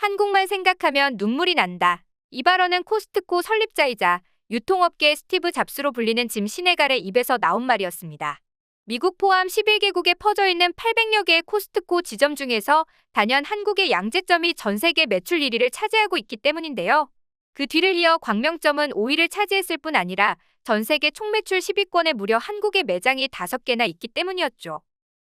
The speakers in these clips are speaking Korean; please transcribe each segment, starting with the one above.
한국만 생각하면 눈물이 난다. 이 발언은 코스트코 설립자이자 유통업계의 스티브 잡스로 불리는 짐 시네갈의 입에서 나온 말이었습니다. 미국 포함 11개국에 퍼져 있는 800여 개의 코스트코 지점 중에서 단연 한국의 양재점이 전 세계 매출 1위를 차지하고 있기 때문인데요. 그 뒤를 이어 광명점은 5위를 차지했을 뿐 아니라 전 세계 총매출 10위권에 무려 한국의 매장이 5개나 있기 때문이었죠.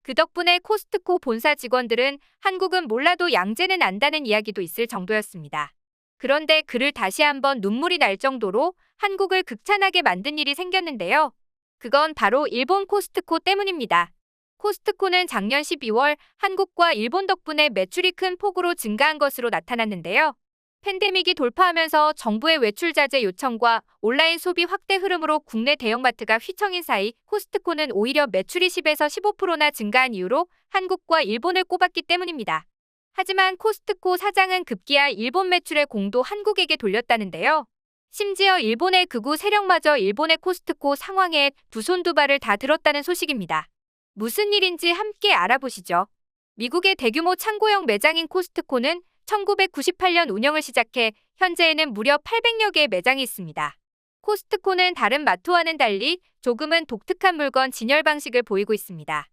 그 덕분에 코스트코 본사 직원들은 한국은 몰라도 양재는 안다는 이야기도 있을 정도였습니다. 그런데 그를 다시 한번 눈물이 날 정도로 한국을 극찬하게 만든 일이 생겼는데요. 그건 바로 일본 코스트코 때문입니다. 코스트코는 작년 12월 한국과 일본 덕분에 매출이 큰 폭으로 증가한 것으로 나타났는데요. 팬데믹이 돌파하면서 정부의 외출 자제 요청과 온라인 소비 확대 흐름으로 국내 대형마트가 휘청인 사이 코스트코는 오히려 매출이 10에서 15%나 증가한 이유로 한국과 일본을 꼽았기 때문입니다. 하지만 코스트코 사장은 급기야 일본 매출의 공도 한국에게 돌렸다는데요. 심지어 일본의 극우 세력마저 일본의 코스트코 상황에 두 손 두 발을 다 들었다는 소식입니다. 무슨 일인지 함께 알아보시죠. 미국의 대규모 창고형 매장인 코스트코는 1998년 운영을 시작해 현재에는 무려 800여 개의 매장이 있습니다. 코스트코는 다른 마트와는 달리 조금은 독특한 물건 진열 방식을 보이고 있습니다.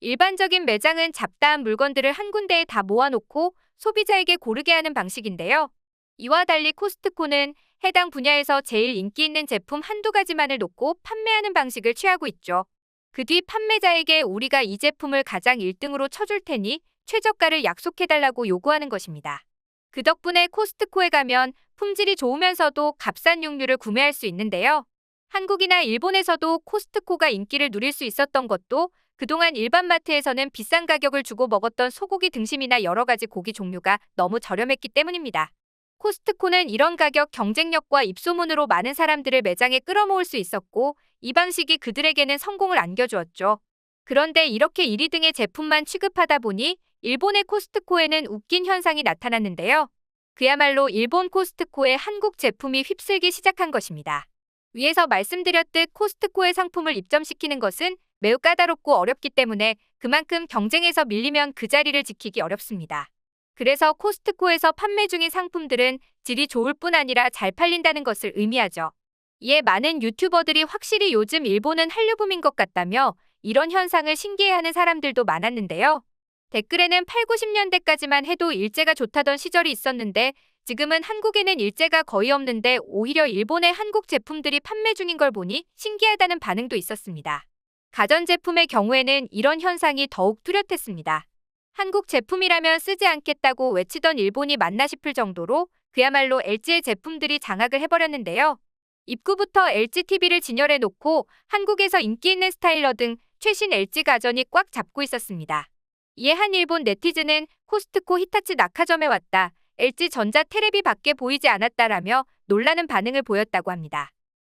일반적인 매장은 잡다한 물건들을 한 군데에 다 모아놓고 소비자에게 고르게 하는 방식인데요. 이와 달리 코스트코는 해당 분야에서 제일 인기 있는 제품 한두 가지만을 놓고 판매하는 방식을 취하고 있죠. 그 뒤 판매자에게 우리가 이 제품을 가장 1등으로 쳐줄 테니 최저가를 약속해달라고 요구하는 것입니다. 그 덕분에 코스트코에 가면 품질이 좋으면서도 값싼 육류를 구매할 수 있는데요. 한국이나 일본에서도 코스트코가 인기를 누릴 수 있었던 것도 그동안 일반 마트에서는 비싼 가격을 주고 먹었던 소고기 등심이나 여러 가지 고기 종류가 너무 저렴했기 때문입니다. 코스트코는 이런 가격 경쟁력과 입소문으로 많은 사람들을 매장에 끌어모을 수 있었고 이 방식이 그들에게는 성공을 안겨주었죠. 그런데 이렇게 1위 등의 제품만 취급하다 보니 일본의 코스트코에는 웃긴 현상이 나타났는데요. 그야말로 일본 코스트코에 한국 제품이 휩쓸기 시작한 것입니다. 위에서 말씀드렸듯 코스트코의 상품을 입점시키는 것은 매우 까다롭고 어렵기 때문에 그만큼 경쟁에서 밀리면 그 자리를 지키기 어렵습니다. 그래서 코스트코에서 판매 중인 상품들은 질이 좋을 뿐 아니라 잘 팔린다는 것을 의미하죠. 이에 많은 유튜버들이 확실히 요즘 일본은 한류붐인 것 같다며 이런 현상을 신기해하는 사람들도 많았는데요. 댓글에는 8, 90년대까지만 해도 일제가 좋다던 시절이 있었는데 지금은 한국에는 일제가 거의 없는데 오히려 일본의 한국 제품들이 판매 중인 걸 보니 신기하다는 반응도 있었습니다. 가전제품의 경우에는 이런 현상이 더욱 뚜렷했습니다. 한국 제품이라면 쓰지 않겠다고 외치던 일본이 맞나 싶을 정도로 그야말로 LG의 제품들이 장악을 해버렸는데요. 입구부터 LG TV를 진열해놓고 한국에서 인기 있는 스타일러 등 최신 LG 가전이 꽉 잡고 있었습니다. 이에 한 일본 네티즌은 코스트코 히타치 낙하점에 왔다. LG전자 테레비 밖에 보이지 않았다라며 놀라는 반응을 보였다고 합니다.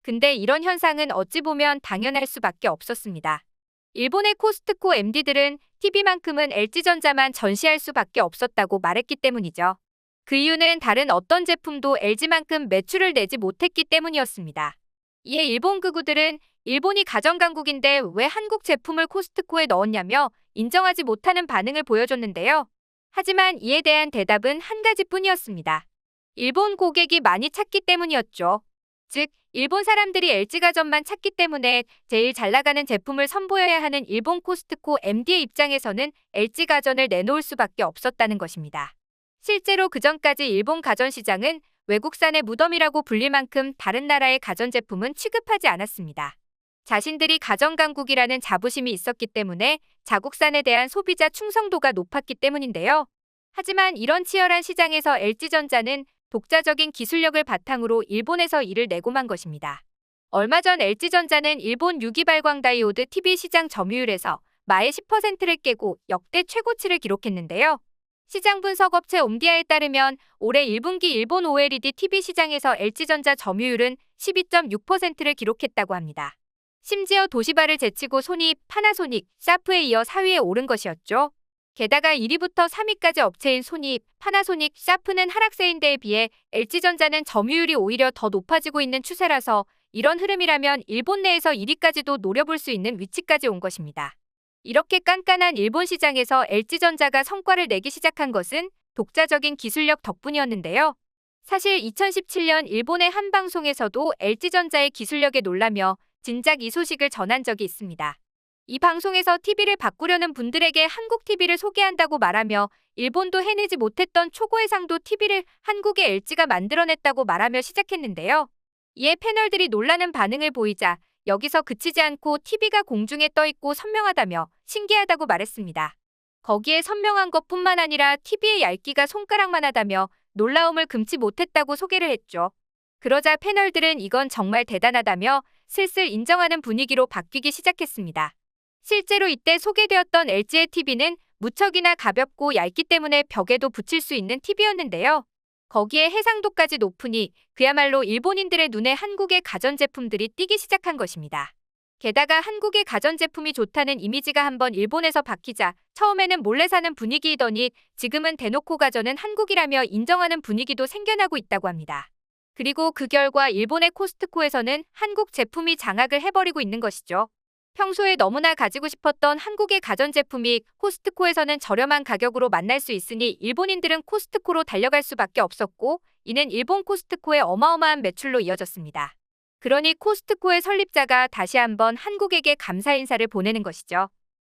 근데 이런 현상은 어찌 보면 당연할 수밖에 없었습니다. 일본의 코스트코 MD들은 TV만큼은 LG전자만 전시할 수밖에 없었다고 말했기 때문이죠. 그 이유는 다른 어떤 제품도 LG만큼 매출을 내지 못했기 때문이었습니다. 이에 일본 극우들은 일본이 가전강국인데 왜 한국 제품을 코스트코에 넣었냐며 인정하지 못하는 반응을 보여줬는데요. 하지만 이에 대한 대답은 한 가지뿐이었습니다. 일본 고객이 많이 찾기 때문이었죠. 즉, 일본 사람들이 LG가전만 찾기 때문에 제일 잘 나가는 제품을 선보여야 하는 일본 코스트코 MD의 입장에서는 LG가전을 내놓을 수밖에 없었다는 것입니다. 실제로 그전까지 일본 가전시장은 외국산의 무덤이라고 불릴 만큼 다른 나라의 가전제품은 취급하지 않았습니다. 자신들이 가전강국이라는 자부심이 있었기 때문에 자국산에 대한 소비자 충성도가 높았기 때문인데요. 하지만 이런 치열한 시장에서 LG전자는 독자적인 기술력을 바탕으로 일본에서 이를 내고만 것입니다. 얼마 전 LG전자는 일본 유기발광 다이오드 TV 시장 점유율에서 마의 10%를 깨고 역대 최고치를 기록했는데요. 시장 분석 업체 옴디아에 따르면 올해 1분기 일본 OLED TV 시장에서 LG전자 점유율은 12.6%를 기록했다고 합니다. 심지어 도시바를 제치고 소니, 파나소닉, 샤프에 이어 4위에 오른 것이었죠. 게다가 1위부터 3위까지 업체인 소니, 파나소닉, 샤프는 하락세인데에 비해 LG전자는 점유율이 오히려 더 높아지고 있는 추세라서 이런 흐름이라면 일본 내에서 1위까지도 노려볼 수 있는 위치까지 온 것입니다. 이렇게 깐깐한 일본 시장에서 LG전자가 성과를 내기 시작한 것은 독자적인 기술력 덕분이었는데요. 사실 2017년 일본의 한 방송에서도 LG전자의 기술력에 놀라며 진작 이 소식을 전한 적이 있습니다. 이 방송에서 TV를 바꾸려는 분들에게 한국 TV를 소개한다고 말하며 일본도 해내지 못했던 초고의 상도 TV를 한국의 LG가 만들어냈다고 말하며 시작했는데요. 이에 패널들이 놀라는 반응을 보이자 여기서 그치지 않고 TV가 공중에 떠있고 선명하다며 신기하다고 말했습니다. 거기에 선명한 것뿐만 아니라 TV의 얇기가 손가락만 하다며 놀라움을 금치 못했다고 소개를 했죠. 그러자 패널들은 이건 정말 대단하다며 슬슬 인정하는 분위기로 바뀌기 시작했습니다. 실제로 이때 소개되었던 LG의 TV는 무척이나 가볍고 얇기 때문에 벽에도 붙일 수 있는 TV였는데요. 거기에 해상도까지 높으니 그야말로 일본인들의 눈에 한국의 가전제품들이 띄기 시작한 것입니다. 게다가 한국의 가전제품이 좋다는 이미지가 한번 일본에서 박히자 처음에는 몰래 사는 분위기이더니 지금은 대놓고 가전은 한국이라며 인정하는 분위기도 생겨나고 있다고 합니다. 그리고 그 결과 일본의 코스트코에서는 한국 제품이 장악을 해버리고 있는 것이죠. 평소에 너무나 가지고 싶었던 한국의 가전제품이 코스트코에서는 저렴한 가격으로 만날 수 있으니 일본인들은 코스트코로 달려갈 수밖에 없었고 이는 일본 코스트코의 어마어마한 매출로 이어졌습니다. 그러니 코스트코의 설립자가 다시 한번 한국에게 감사 인사를 보내는 것이죠.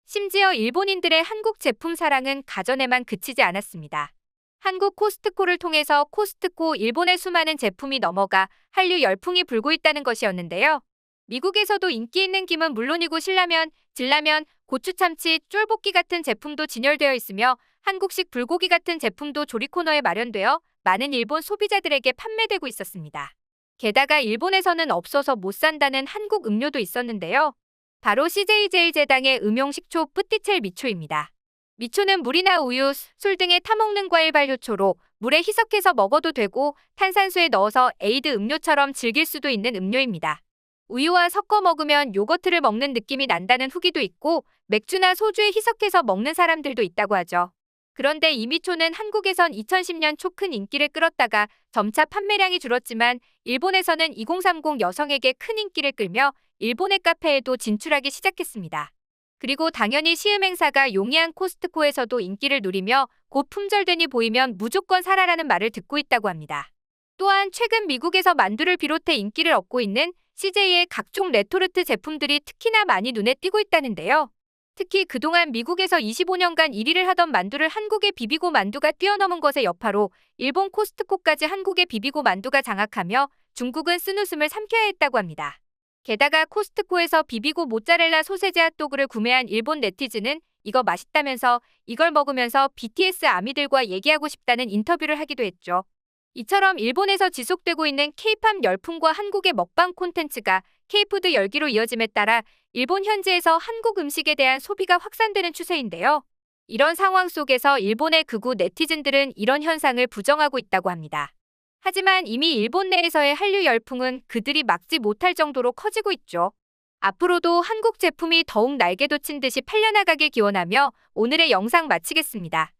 심지어 일본인들의 한국 제품 사랑은 가전에만 그치지 않았습니다. 한국 코스트코를 통해서 코스트코 일본의 수많은 제품이 넘어가 한류 열풍이 불고 있다는 것이었는데요. 미국에서도 인기 있는 김은 물론이고 신라면, 진라면, 고추참치, 쫄볶이 같은 제품도 진열되어 있으며 한국식 불고기 같은 제품도 조리 코너에 마련되어 많은 일본 소비자들에게 판매되고 있었습니다. 게다가 일본에서는 없어서 못 산다는 한국 음료도 있었는데요. 바로 CJ제일제당의 음용식초 뿌띠첼 미초입니다. 미초는 물이나 우유, 술 등에 타먹는 과일 발효초로 물에 희석해서 먹어도 되고 탄산수에 넣어서 에이드 음료처럼 즐길 수도 있는 음료입니다. 우유와 섞어 먹으면 요거트를 먹는 느낌이 난다는 후기도 있고 맥주나 소주에 희석해서 먹는 사람들도 있다고 하죠. 그런데 이 미초는 한국에선 2010년 초 큰 인기를 끌었다가 점차 판매량이 줄었지만 일본에서는 2030 여성에게 큰 인기를 끌며 일본의 카페에도 진출하기 시작했습니다. 그리고 당연히 시음행사가 용이한 코스트코에서도 인기를 누리며 곧 품절되니 보이면 무조건 사라라는 말을 듣고 있다고 합니다. 또한 최근 미국에서 만두를 비롯해 인기를 얻고 있는 CJ의 각종 레토르트 제품들이 특히나 많이 눈에 띄고 있다는데요. 특히 그동안 미국에서 25년간 1위를 하던 만두를 한국의 비비고 만두가 뛰어넘은 것의 여파로 일본 코스트코까지 한국의 비비고 만두가 장악하며 중국은 쓴웃음을 삼켜야 했다고 합니다. 게다가 코스트코에서 비비고 모짜렐라 소세지 핫도그를 구매한 일본 네티즌은 이거 맛있다면서 이걸 먹으면서 BTS 아미들과 얘기하고 싶다는 인터뷰를 하기도 했죠. 이처럼 일본에서 지속되고 있는 K-팝 열풍과 한국의 먹방 콘텐츠가 K-푸드 열기로 이어짐에 따라 일본 현지에서 한국 음식에 대한 소비가 확산되는 추세인데요. 이런 상황 속에서 일본의 극우 네티즌들은 이런 현상을 부정하고 있다고 합니다. 하지만 이미 일본 내에서의 한류 열풍은 그들이 막지 못할 정도로 커지고 있죠. 앞으로도 한국 제품이 더욱 날개 돋친 듯이 팔려나가길 기원하며 오늘의 영상 마치겠습니다.